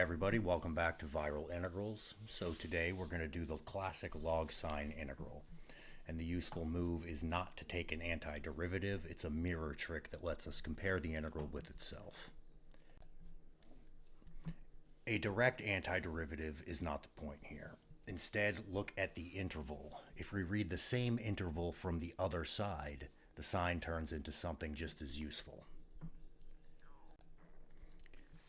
everybody, welcome back to Viral Integrals. So today we're going to do the classic log-sine integral. And the useful move is not to take an antiderivative, it's a mirror trick that lets us compare the integral with itself. A direct antiderivative is not the point here. Instead, look at the interval. If we read the same interval from the other side, the sign turns into something just as useful.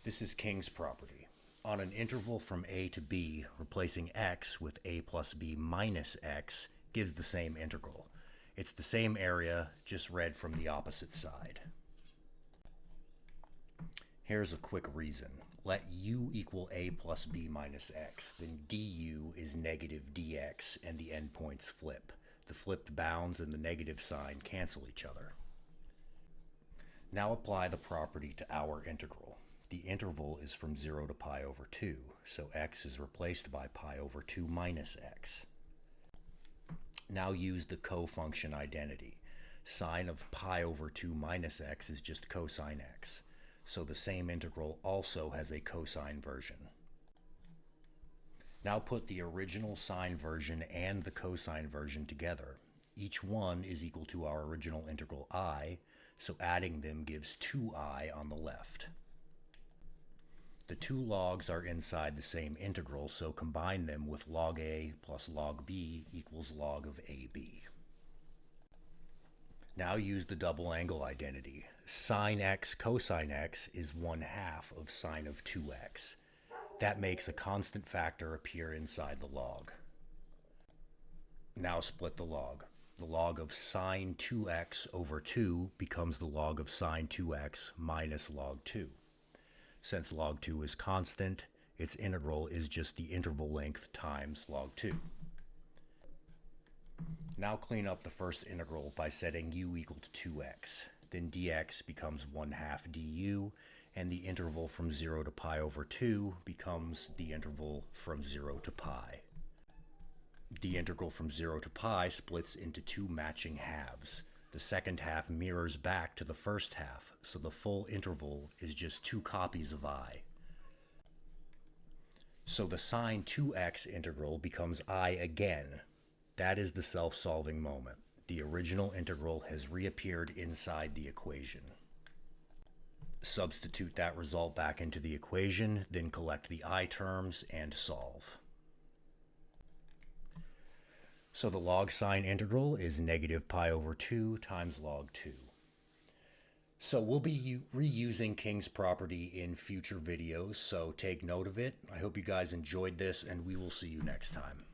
This is King's property. On an interval from a to b, replacing x with a plus b minus x gives the same integral. It's the same area, just read from the opposite side. Here's a quick reason. Let u equal a plus b minus x, then du is negative dx and the endpoints flip. The flipped bounds and the negative sign cancel each other. Now apply the property to our integral. The interval is from 0 to pi over 2, so x is replaced by pi over 2 minus x. Now use the co-function identity. Sine of pi over 2 minus x is just cosine x, so the same integral also has a cosine version. Now put the original sine version and the cosine version together. Each one is equal to our original integral I, so adding them gives 2I on the left. The two logs are inside the same integral, so combine them with log a plus log b equals log of ab. Now use the double angle identity. Sine x cosine x is 1/2 of sine of 2x. That makes a constant factor appear inside the log. Now split the log. The log of sine 2x over 2 becomes the log of sine 2x minus log 2. Since log 2 is constant, its integral is just the interval length times log 2. Now clean up the first integral by setting u equal to 2x. Then dx becomes 1/2 du, and the interval from 0 to pi over 2 becomes the interval from 0 to pi. The integral from 0 to pi splits into two matching halves. The second half mirrors back to the first half, so the full interval is just two copies of I. So the sine 2x integral becomes I again. That is the self-solving moment. The original integral has reappeared inside the equation. Substitute that result back into the equation, then collect the I terms and solve. So the log-sine integral is negative pi over 2 times log 2. So we'll be reusing King's property in future videos, so take note of it. I hope you guys enjoyed this, and we will see you next time.